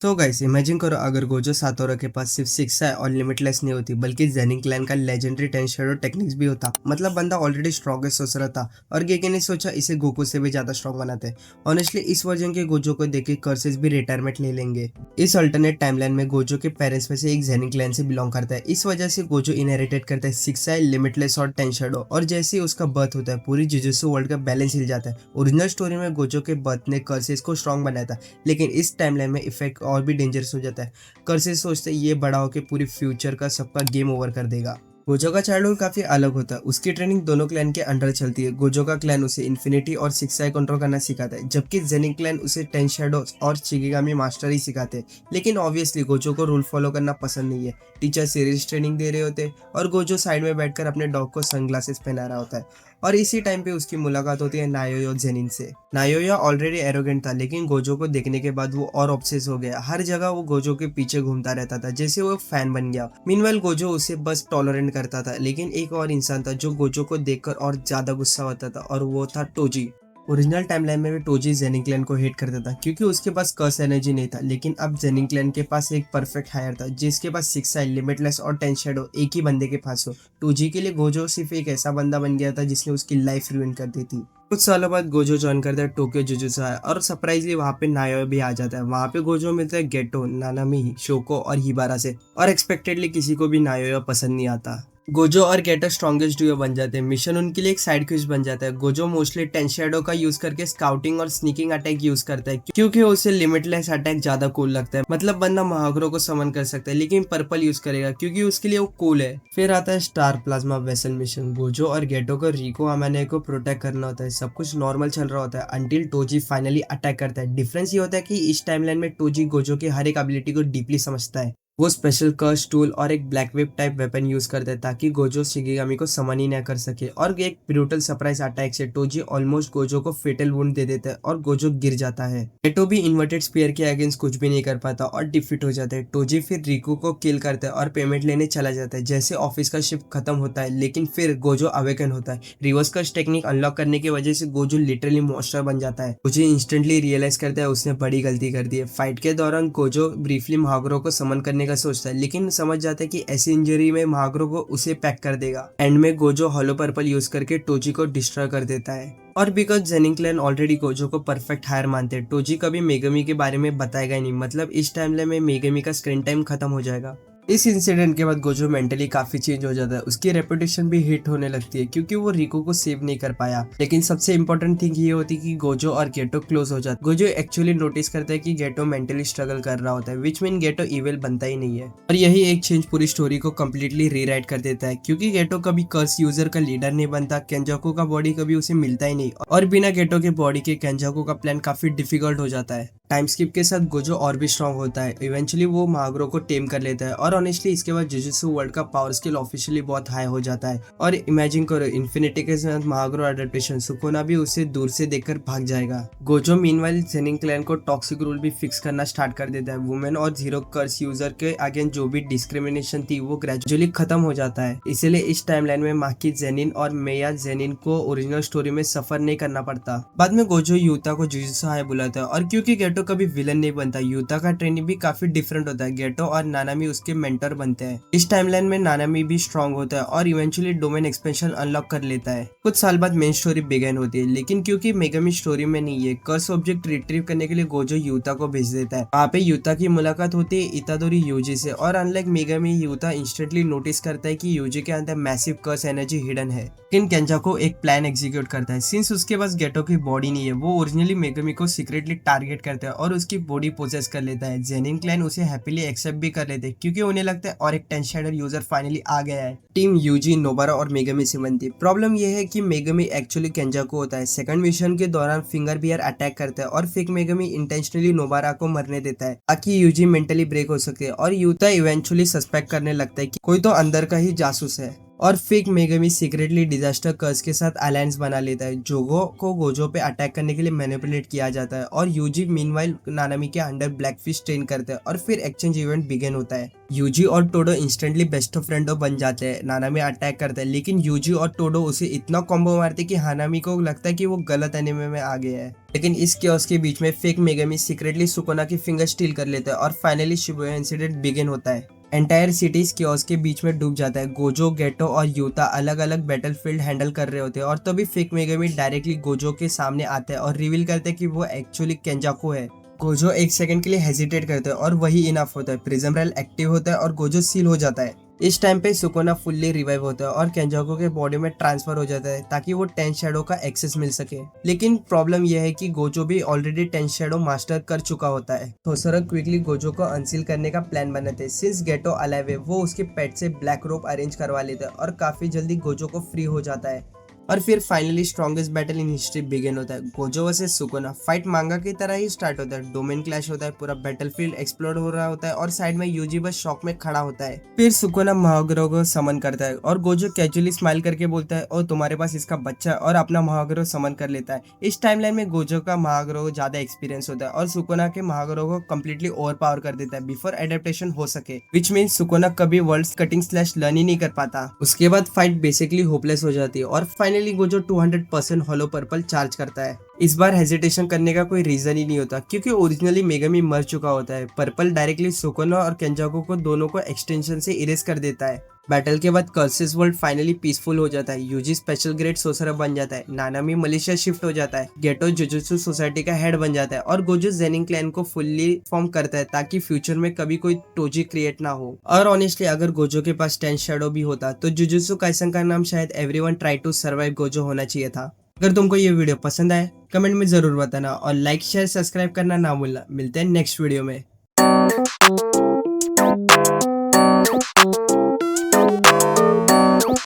तो guys imagine करो अगर गोजो सातोरू के पास सिर्फ शिक्षा और लिमिटलेस नहीं होती बल्कि जेनिंग क्लैन का लेजेंडरी टेन शैडो टेक्निक्स भी होता। मतलब बंदा ऑलरेडी स्ट्रॉन्गेस्ट सोच रहा था और गेके ने सोचा इसे गोकू से भी ज्यादा स्ट्रॉन्ग बनाते। ऑनेस्टली इस वर्जन के गोजो को देख के कर्सेस भी रिटायरमेंट ले लेंगे। इस अल्टरनेट टाइमलाइन में गोजो के पेरेंट्स में से एक जेनिंग क्लैन से बिलोंग करता है। इस वजह से गोजो इनहेरिटेड करता है शिक्षा, लिमिटलेस और टेन शैडो। और जैसे ही उसका बर्थ होता है पूरी जुजुत्सु वर्ल्ड का बैलेंस हिल जाता है। ओरिजिनल स्टोरी में गोजो के बर्थ ने कर्सेस को स्ट्रॉन्ग बनाया था, लेकिन इस टाइमलाइन में इफेक्ट और भी डेंजरस हो जाता है। कर्सेस सोचते ये बड़ा होकर पूरी फ्यूचर का सबका गेम ओवर कर देगा। गोजो का चाइल्डहुड काफी अलग होता है। उसकी ट्रेनिंग दोनों क्लैन के अंडर चलती है। गोजो का क्लैन उसे इन्फिनिटी और शिक्षा कंट्रोल करना सिखाता है, जबकि जेनिंग क्लैन उसे टेन शैडोज और शिकिगामी मास्टर ही सिखाते हैं। लेकिन ऑब्वियसली गोजो को रूल फॉलो करना पसंद नहीं है। टीचर सीरियस ट्रेनिंग दे रहे होते हैं और गोजो साइड में बैठकर अपने डॉग को सनग्लासेस पहना रहा होता है। और इसी टाइम पे उसकी मुलाकात होती है नायोयो जेनिन से। नायोयो ऑलरेडी एरोगेंट था, लेकिन गोजो को देखने के बाद वो और ऑब्सेस हो गया। हर जगह वो गोजो के पीछे घूमता रहता था, जैसे वो फैन बन गया। मीनवाइल गोजो उसे बस टॉलरेंट करता था, लेकिन एक और इंसान था जो गोजो को देखकर और ज्यादा गुस्सा होता था, और वो था टोजी। ओरिजिनल टाइमलाइन में भी टोजी जेनिंग क्लैन को हेट करता था क्योंकि उसके पास कर्स एनर्जी नहीं था। लेकिन अब जेनिंग क्लैन के पास एक परफेक्ट हायर था जिसके पास शिक्षा, लिमिटलेस और टेन शैडो एक ही बंदे के पास हो। टोजी के लिए गोजो सिर्फ एक ऐसा बंदा बन गया था जिसने उसकी लाइफ रुइन कर दी थी। कुछ सालों बाद गोजो ज्वाइन करता है टोक्यो जुजुत्सु और सरप्राइजली वहाँ पे नायो भी आ जाता है। वहाँ पे गोजो मिलता है गेटो, नानामी, शोको और हिबारा से, और एक्सपेक्टेडली किसी को भी नायो पसंद नहीं आता। गोजो और गेटो स्ट्रॉन्गेस्ट डुओ बन जाते हैं। मिशन उनके लिए एक साइड क्वेस्ट बन जाता है। गोजो मोस्टली टेन शैडो का यूज करके स्काउटिंग और स्नीकिंग अटैक यूज करता है क्योंकि उसे लिमिटलेस अटैक ज्यादा कूल लगता है। मतलब बंदा महागरो को समन कर सकता है, लेकिन पर्पल यूज करेगा क्योंकि उसके लिए वो कूल है। फिर आता है star plasma vessel mission. Gojo और गेटो को रिको अमाने को प्रोटेक्ट करना होता है। सब कुछ नॉर्मल चल रहा होता है अंटिल टोजी फाइनली अटैक करता है। डिफरेंस ये होता है कि इस टाइमलाइन में टोजी गोजो के हर एक एबिलिटी को डीपली समझता है। वो स्पेशल कर्स टूल और एक black web type weapon use करता है ताकि गोजो शिकिगामी को समन ही न कर सके। और एक ब्रूटल सरप्राइज अटैक से टोजी ऑलमोस्ट गोजो को फेटल वुंड दे देता है और गोजो गिर जाता है। गेटो भी इन्वर्टेड स्पीयर के अगेंस्ट कुछ भी नहीं कर पाता और डिफीट हो जाता है। टोजी फिर रिको को किल करता है और पेमेंट लेने चला जाता है जैसे ऑफिस का शिफ्ट खत्म होता है। लेकिन फिर गोजो अवेकन होता है। रिवर्स कर्स टेक्निक अनलॉक करने की वजह से गोजो लिटरली मॉन्स्टर बन जाता है। गोजो इंस्टेंटली रियलाइज करता है उसने बड़ी गलती कर दी है। फाइट के दौरान गोजो ब्रीफली महागरो को समन करने का सोचता है, लेकिन समझ जाता है कि ऐसी इंजरी में महागरो को उसे पैक कर देगा। एंड में गोजो हॉलो पर्पल यूज करके टोजी को डिस्ट्रॉय कर देता है। और because ginning clan already Gojo को परफेक्ट हायर मानते हैं, टोजी कभी मेगमी के बारे में बताएगा ही नहीं। मतलब इस टाइमलाइन में मेगमी का स्क्रीन टाइम खत्म हो जाएगा। इस इंसिडेंट के बाद गोजो मेंटली काफी चेंज हो जाता है। उसकी रेपुटेशन भी हिट होने लगती है क्योंकि वो रिको को सेव नहीं कर पाया। लेकिन सबसे इंपॉर्टेंट थिंग ये होती है कि गोजो और गेटो क्लोज हो जाते। गोजो एक्चुअली नोटिस करता है कि गेटो मेंटली स्ट्रगल कर रहा होता है, विच मीन गेटो इविल बनता ही नहीं है। और यही एक चेंज पूरी स्टोरी को कम्प्लीटली रीराइट कर देता है क्योंकि गेटो कभी कर्स यूजर का लीडर नहीं बनता। केंजाकू का बॉडी कभी उसे मिलता ही नहीं, और बिना गेटो के बॉडी के केंजाकू का प्लान काफी डिफिकल्ट हो जाता है। टाइम स्किप के साथ गोजो और भी स्ट्रांग होता है। इवेंचुअली वो महागरो को टेम कर लेता है और ऑनेस्टली इसके बाद जुजुत्सु वर्ल्ड का पावर स्केल ऑफिशियली बहुत हाई हो जाता है। और इमेजिन करो इन्फिनिटी के साथ महागरो अडेप्टेशन, सुकोना भी उसे दूर से देखकर भाग जाएगा। गोजो मीनवाइल जेनिंग क्लैन को टॉक्सिक रूल भी फिक्स करना स्टार्ट कर देता है। वुमेन और जीरो कर्स यूजर के अगेंस्ट जो भी डिस्क्रिमिनेशन थी वो ग्रेजुअली खत्म हो जाता है। इसलिए इस टाइमलाइन में माकी जेनिन और मेया जेनिन को ओरिजिनल स्टोरी में सफर नहीं करना पड़ता। बाद में गोजो यूता को जुजुत्सु हाई बुलाता है, और क्योंकि गेटो कभी विलन नहीं बनता, यूता का ट्रेनिंग भी काफी डिफरेंट होता है। गेटो और नानामी उसके मेंटर बनते हैं। इस टाइमलाइन में नानामी भी स्ट्रांग होता है और इवेंचुअली डोमेन एक्सपेंशन अनलॉक कर लेता है। कुछ साल बाद मेन स्टोरी बिगेन होती है, लेकिन क्योंकि मेगमी स्टोरी में नहीं है, कर्स ऑब्जेक्ट रिट्रीव करने के लिए गोजो यूता को भेज देता है। वहाँ पे यूता की मुलाकात होती है इतादोरी यूजी से, और अनलाइक मेगमी, यूता इंस्टेंटली नोटिस करता है कि यूजी के अंदर मैसिव कर्स एनर्जी हिडन है। लेकिन केंजाको एक प्लान एग्जीक्यूट करता है। सिंस उसके पास गेटो की बॉडी नहीं है, वो ओरिजिनली मेगमी को सीक्रेटली टारगेट करता है और उसकी बॉडी पोजेस कर लेता है। जेनिंग क्लैन उसे हैप्पीली एक्सेप्ट भी कर लेते हैं क्योंकि उन्हें लगता है और एक टेन शैडो यूजर फाइनली आ गया है। टीम यूजी, नोबारा और मेगमी से बनती। प्रॉब्लम यह है कि मेगमी एक्चुअली केंजाको होता है। सेकंड मिशन के दौरान फिंगर बियर अटैक करता है और फिर मेगमी इंटेंशनली नोबारा को मरने देता है ताकि यूजी मेंटली ब्रेक हो सके। और यूता इवेंचुअली सस्पेक्ट करने लगता है कि कोई तो अंदर का ही जासूस है। और फेक मेगमी सीक्रेटली डिजास्टर कर्स के साथ अलायंस बना लेता है। जोगो को गोजो पे अटैक करने के लिए मैनिपुलेट किया जाता है और यूजी मीनवाइल नानामी के अंडर ब्लैकफिश ट्रेन करते हैं और फिर एक्सचेंज इवेंट बिगिन होता है। यूजी और to-do instantly best of friendo बन जाते हैं। नानामी अटैक करता है लेकिन यूजी और टोडो उसे इतना कॉम्बो मारते कि हानामी को लगता है कि वो गलत एनिमे में आ गया है। लेकिन इस केओस के बीच में फेक मेगमी सीक्रेटली सुकोना की फिंगर स्टील कर लेता है और फाइनली शिबुया इंसिडेंट बिगिन होता है। एंटायर सिटीज केओस के बीच में डूब जाता है। गोजो, गेटो और यूता अलग अलग बैटलफील्ड हैंडल कर रहे होते हैं और तभी फेक मेगमी डायरेक्टली गोजो के सामने आता है और रिवील करते हैं कि वो एक्चुअली केंजाकू है। गोजो एक सेकंड के लिए हेजिटेट करता है और वही इनफ होता है। प्रिज्म रेल एक्टिव होता है और गोजो सील हो जाता है। इस टाइम पे सुकोना फुल्ली रिवाइव होता है और केंजाको के बॉडी में ट्रांसफर हो जाता है ताकि वो 10 शैडो का एक्सेस मिल सके। लेकिन प्रॉब्लम यह है कि गोजो भी ऑलरेडी 10 शैडो मास्टर कर चुका होता है। थोसरा क्विकली गोजो को अनसील करने का प्लान बनाते हैं। सिंस गेटो अलाइव है वो उसके पेट से ब्लैक रोप अरेंज करवा लेता है और काफी जल्दी गोजो को फ्री हो जाता है। और फिर finally strongest battle in history begin होता है। Gojo versus सुकोना। फाइट मांगा की तरह ही स्टार्ट होता है। डोमेन क्लैश होता है, पूरा बैटलफील्ड एक्सप्लोर हो रहा होता है और साइड में यूजी बस शॉक में खड़ा होता है। फिर सुकोना महागरो को समन करता है और गोजो कैजुअली स्माइल करके बोलता है और तुम्हारे पास इसका बच्चा है और अपना महागरो समन कर लेता है। इस टाइमलाइन में गोजो का महागरो को ज्यादा एक्सपीरियंस होता है और सुकोना के महागरो को कम्प्लीटली ओवर पावर कर देता है बिफोर एडेप्टेशन हो सके, विच मीन्स सुकोना कभी वर्ल्ड कटिंग स्लैश लर्न ही नहीं कर पाता। उसके बाद फाइट बेसिकली होपलेस हो जाती है और finally Gojo 200% hollow purple charge करता है। इस बार हेजिटेशन करने का कोई रीजन ही नहीं होता क्योंकि ओरिजिनली मेगमी मर चुका होता है। पर्पल डायरेक्टली सुकोना और केंजाको को दोनों को एक्सटेंशन से इरेज कर देता है। बैटल के बाद कर्सिस वर्ल्ड फाइनली पीसफुल हो जाता है। यूजी स्पेशल ग्रेड सोसरा बन जाता है। नानामी मलेशिया शिफ्ट हो जाता है। गेटो जुजुत्सु सोसाइटी का हेड बन जाता है और गोजो जेनिंग क्लैन को फुल्ली फॉर्म करता है ताकि फ्यूचर में कभी कोई टोजी क्रिएट ना हो। और ऑनेस्टली अगर गोजो के पास 10 शैडो भी होता तो जुजुत्सु काइसन का नाम शायद everyone try to survive Gojo होना चाहिए था। अगर तुमको ये वीडियो पसंद आए कमेंट में जरूर बताना और लाइक शेयर सब्सक्राइब करना ना भूलना। मिलते हैं नेक्स्ट वीडियो में।